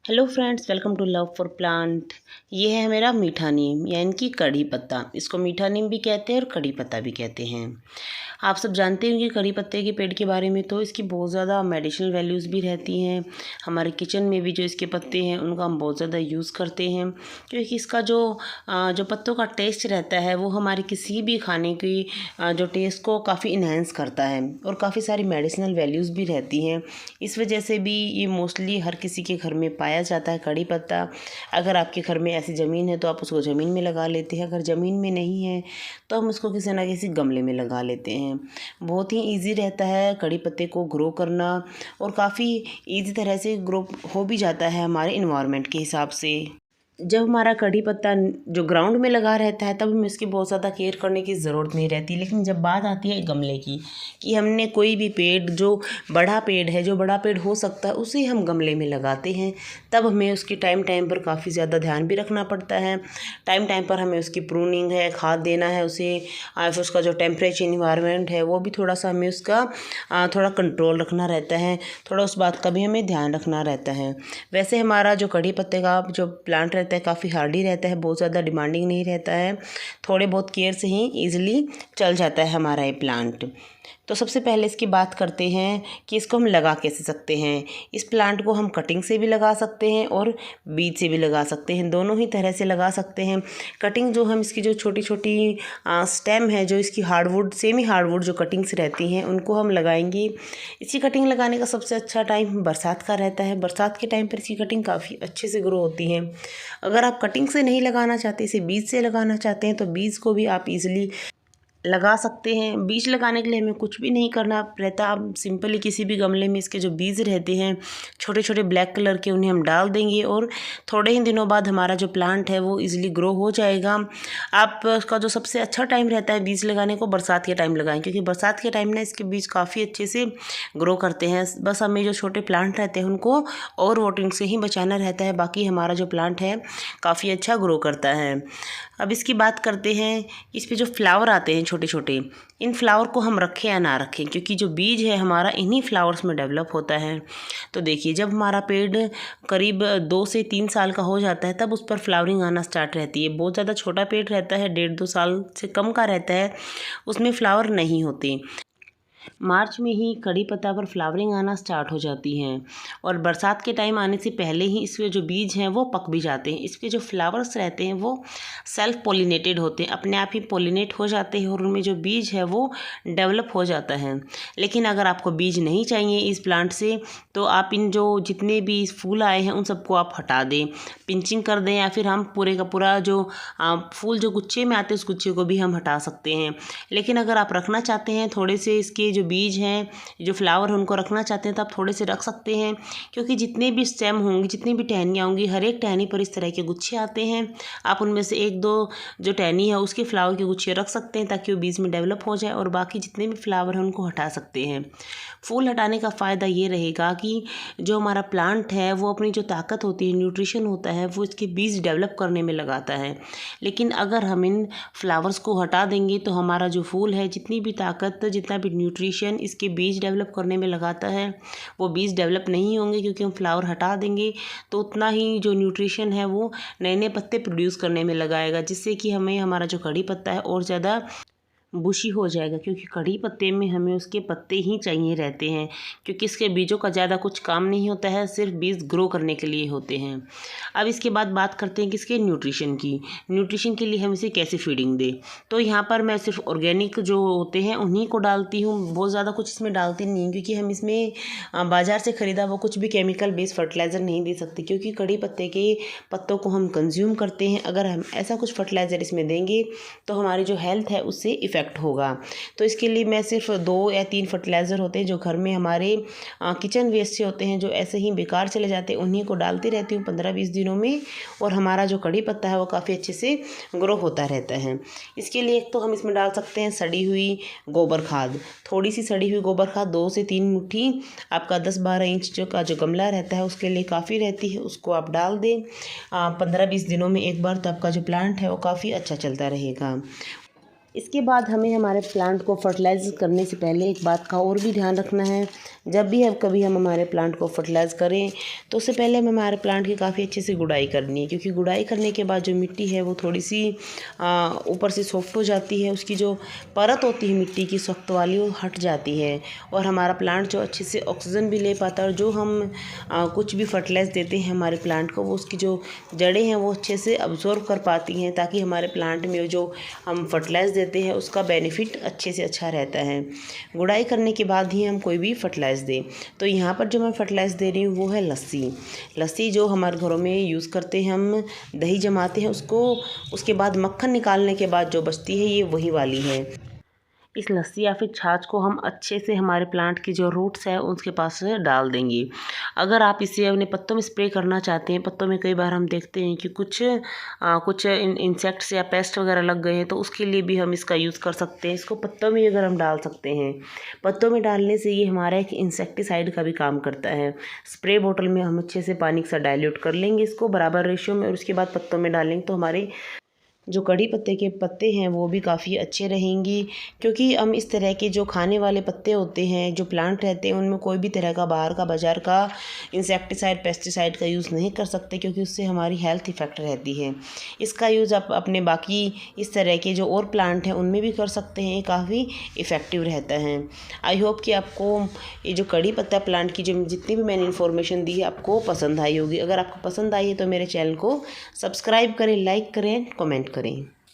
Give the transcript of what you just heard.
Hello friends, welcome to love for plant. ये है मेरा मीठा नीम यानी कि कड़ी पत्ता। इसको मीठा नीम भी कहते हैं और कड़ी पत्ता भी कहते हैं। आप सब जानते होंगे कड़ी पत्ते के पेड़ के बारे में, तो इसकी बहुत ज़्यादा मेडिसिनल वैल्यूज़ भी रहती हैं। हमारे किचन में भी जो इसके पत्ते हैं उनका हम बहुत ज़्यादा यूज़ करते हैं, क्योंकि इसका जो पत्तों का टेस्ट रहता है वो हमारे किसी भी खाने की जो टेस्ट को काफ़ी इन्हेंस करता है और काफ़ी सारी मेडिसिनल वैल्यूज़ भी रहती हैं। इस वजह से भी ये मोस्टली हर किसी के घर में पाया जाता है कड़ी पत्ता। अगर आपके घर में ऐसी ज़मीन है तो आप उसको ज़मीन में लगा लेते हैं, अगर ज़मीन में नहीं है तो हम उसको किसी ना किसी गमले में लगा लेते हैं। बहुत ही इजी रहता है कड़ी पत्ते को ग्रो करना और काफ़ी इजी तरह से ग्रो हो भी जाता है हमारे इन्वायरमेंट के हिसाब से। जब हमारा कड़ी पत्ता जो ग्राउंड में लगा रहता है तब हमें उसकी बहुत ज़्यादा केयर करने की ज़रूरत नहीं रहती, लेकिन जब बात आती है गमले की कि हमने कोई भी पेड़ जो बड़ा पेड़ हो सकता है उसे हम गमले में लगाते हैं, तब हमें उसकी टाइम टाइम पर काफ़ी ज़्यादा ध्यान भी रखना पड़ता है। टाइम टाइम पर हमें उसकी प्रूनिंग है, खाद देना है उसे, फिर उसका जो टेम्परेचर इन्वायरमेंट है वो भी थोड़ा सा हमें उसका थोड़ा कंट्रोल रखना रहता है, थोड़ा उस बात का भी हमें ध्यान रखना रहता है। वैसे हमारा जो कड़ी पत्ते का जो प्लांट रहता है काफ़ी हार्डी रहता है, बहुत ज़्यादा डिमांडिंग नहीं रहता है, थोड़े बहुत केयर से ही ईजिली चल जाता है हमारा ये प्लांट। तो सबसे पहले इसकी बात करते हैं कि इसको हम लगा कैसे सकते हैं। इस प्लांट को हम कटिंग से भी लगा सकते हैं और बीज से भी लगा सकते हैं, दोनों ही तरह से लगा सकते हैं। कटिंग जो हम इसकी जो छोटी छोटी स्टेम है, जो इसकी हार्डवुड सेमी हार्डवुड जो कटिंग्स रहती हैं उनको हम लगाएंगे। इसकी कटिंग लगाने का सबसे अच्छा टाइम बरसात का रहता है। बरसात के टाइम पर इसकी कटिंग काफ़ी अच्छे से ग्रो होती है। अगर आप कटिंग से नहीं लगाना चाहते, इसे बीज से लगाना चाहते हैं, तो बीज को भी आप इजीली लगा सकते हैं। बीज लगाने के लिए हमें कुछ भी नहीं करना रहता, आप सिंपली किसी भी गमले में इसके जो बीज रहते हैं छोटे छोटे ब्लैक कलर के, उन्हें हम डाल देंगे और थोड़े ही दिनों बाद हमारा जो प्लांट है वो इजीली ग्रो हो जाएगा। आप उसका जो सबसे अच्छा टाइम रहता है बीज लगाने को, बरसात के टाइम लगाएं, क्योंकि बरसात के टाइम ना इसके बीज काफ़ी अच्छे से ग्रो करते हैं। बस हमें जो छोटे प्लांट रहते हैं उनको ओवर वाटरिंग से ही बचाना रहता है, बाकी हमारा जो प्लांट है काफ़ी अच्छा ग्रो करता है। अब इसकी बात करते हैं, इस पे जो फ्लावर आते हैं छोटे छोटे, इन फ्लावर को हम रखें या ना रखें, क्योंकि जो बीज है हमारा इन्हीं फ्लावर्स में डेवलप होता है। तो देखिए, जब हमारा पेड़ करीब 2 से 3 साल का हो जाता है तब उस पर फ्लावरिंग आना स्टार्ट रहती है। बहुत ज़्यादा छोटा पेड़ रहता है, 1.5-2 साल से कम का रहता है, उसमें फ्लावर नहीं होते। मार्च में ही कड़ी पत्ता पर फ्लावरिंग आना स्टार्ट हो जाती हैं और बरसात के टाइम आने से पहले ही इसके जो बीज हैं वो पक भी जाते हैं। इसके जो फ्लावर्स रहते हैं वो सेल्फ पोलिनेटेड होते हैं, अपने आप ही पोलिनेट हो जाते हैं और उनमें जो बीज है वो डेवलप हो जाता है। लेकिन अगर आपको बीज नहीं चाहिए इस प्लांट से, तो आप इन जो जितने भी फूल आए हैं उन सबको आप हटा दें, पिंचिंग कर दें, या फिर हम पूरे का पूरा जो फूल जो गुच्छे में आते हैं उस गुच्छे को भी हम हटा सकते हैं। लेकिन अगर आप रखना चाहते हैं थोड़े से इसके जो बीज हैं, जो फ्लावर हैं, उनको रखना चाहते हैं तो आप थोड़े से रख सकते हैं, क्योंकि जितने भी स्टेम होंगी, जितनी भी टहनियाँ होंगी, हर एक टहनी पर इस तरह के गुच्छे आते हैं। आप उनमें से 1-2 जो टहनी है उसके फ्लावर के गुच्छे रख सकते हैं ताकि वो बीज में डेवलप हो जाए, और बाकी जितने भी फ्लावर हैं उनको हटा सकते हैं। फूल हटाने का फ़ायदा ये रहेगा कि जो हमारा प्लांट है वो अपनी जो ताकत होती है, न्यूट्रिशन होता है, वो इसके बीज डेवलप करने में लगाता है। लेकिन अगर हम इन फ्लावर्स को हटा देंगे तो हमारा जो फूल है, जितनी भी ताकत, जितना भी न्यूट्रिशन इसके बीज डेवलप करने में लगाता है, वो बीज डेवलप नहीं होंगे, क्योंकि हम फ्लावर हटा देंगे तो उतना ही जो न्यूट्रिशन है वो नए नए पत्ते प्रोड्यूस करने में लगाएगा, जिससे कि हमें हमारा जो कड़ी पत्ता है और ज़्यादा बुशी हो जाएगा। क्योंकि कड़ी पत्ते में हमें उसके पत्ते ही चाहिए रहते हैं, क्योंकि इसके बीजों का ज़्यादा कुछ काम नहीं होता है, सिर्फ बीज ग्रो करने के लिए होते हैं। अब इसके बाद बात करते हैं कि इसके न्यूट्रिशन की। न्यूट्रिशन के लिए हम इसे कैसे फीडिंग दें, तो यहाँ पर मैं सिर्फ ऑर्गेनिक जो होते हैं उन्हीं को डालती हूँ, बहुत ज़्यादा कुछ इसमें डालती नहीं हूँ, क्योंकि हम इसमें बाज़ार से ख़रीदा वो कुछ भी केमिकल बेस्ड फर्टिलाइज़र नहीं दे सकते, क्योंकि कड़ी पत्ते के पत्तों को हम कंज्यूम करते हैं। अगर हम ऐसा कुछ फर्टिलाइज़र इसमें देंगे तो हमारी जो हेल्थ है उससे इफ़ेक्ट होगा। तो इसके लिए मैं सिर्फ 2 या 3 फर्टिलाइज़र होते हैं जो घर में हमारे किचन वेस्ट से होते हैं, जो ऐसे ही बेकार चले जाते हैं, उन्हीं को डालती रहती हूँ 15-20 दिनों में, और हमारा जो कड़ी पत्ता है वो काफ़ी अच्छे से ग्रो होता रहता है। इसके लिए एक तो हम इसमें डाल सकते हैं सड़ी हुई गोबर खाद, थोड़ी सी सड़ी हुई गोबर खाद, 2 से 3 मुट्ठी आपका 10-12 इंच जो गमला रहता है उसके लिए काफ़ी रहती है, उसको आप डाल दें 15-20 दिनों में एक बार, तो आपका जो प्लांट है वो काफ़ी अच्छा चलता रहेगा। इसके बाद हमें हमारे प्लांट को फर्टिलाइज़ करने से पहले एक बात का और भी ध्यान रखना है। जब भी कभी हम हमारे प्लांट को फर्टिलाइज़ करें तो उससे पहले हमें हमारे प्लांट की काफ़ी अच्छे से गुड़ाई करनी है, क्योंकि गुड़ाई करने के बाद जो मिट्टी है वो थोड़ी सी ऊपर से सॉफ्ट हो जाती है। उसकी जो परत होती है मिट्टी की सख्त वाली वो हट जाती है और हमारा प्लांट जो अच्छे से ऑक्सीजन भी ले पाता है। और जो हम कुछ भी फर्टिलाइज़ देते हैं हमारे प्लांट को वो उसकी जो जड़ें हैं वो अच्छे से अब्जॉर्व कर पाती हैं, ताकि हमारे प्लांट में जो हम फर्टिलाइज़ देते हैं उसका बेनिफिट अच्छे से अच्छा रहता है। गुड़ाई करने के बाद ही हम कोई भी फर्टिलाइज़ दें। तो यहाँ पर जो मैं फर्टिलाइज़ दे रही हूँ वो है लस्सी। लस्सी जो हमारे घरों में यूज़ करते हैं, हम दही जमाते हैं उसको, उसके बाद मक्खन निकालने के बाद जो बचती है ये वही वाली है। इस लस्सी या फिर छाछ को हम अच्छे से हमारे प्लांट की जो रूट्स है उसके पास डाल देंगे। अगर आप इसे अपने पत्तों में स्प्रे करना चाहते हैं, पत्तों में कई बार हम देखते हैं कि कुछ इंसेक्ट्स या पेस्ट वगैरह लग गए हैं, तो उसके लिए भी हम इसका यूज़ कर सकते हैं। इसको पत्तों में अगर हम डाल सकते हैं, पत्तों में डालने से ये हमारा एक इंसेक्टिसाइड का भी काम करता है। स्प्रे बोतल में हम अच्छे से पानी के साथ डाइल्यूट कर लेंगे इसको बराबर रेशियो में, और उसके बाद पत्तों में डालेंगे तो हमारे जो कड़ी पत्ते के पत्ते हैं वो भी काफ़ी अच्छे रहेंगी। क्योंकि हम इस तरह के जो खाने वाले पत्ते होते हैं, जो प्लांट रहते हैं, उनमें कोई भी तरह का बाहर का बाज़ार का इंसेक्टिसाइड पेस्टिसाइड का यूज़ नहीं कर सकते, क्योंकि उससे हमारी हेल्थ इफ़ेक्ट रहती है। इसका यूज़ आप अपने बाकी इस तरह के जो और प्लांट हैं उनमें भी कर सकते हैं, काफ़ी इफ़ेक्टिव रहता है। आई होप कि आपको ये जो कड़ी पत्ता प्लांट की जो जितनी भी मैंने इन्फॉर्मेशन दी है आपको पसंद आई होगी। अगर आपको पसंद आई है तो मेरे चैनल को सब्सक्राइब करें, लाइक करें, कमेंट करें।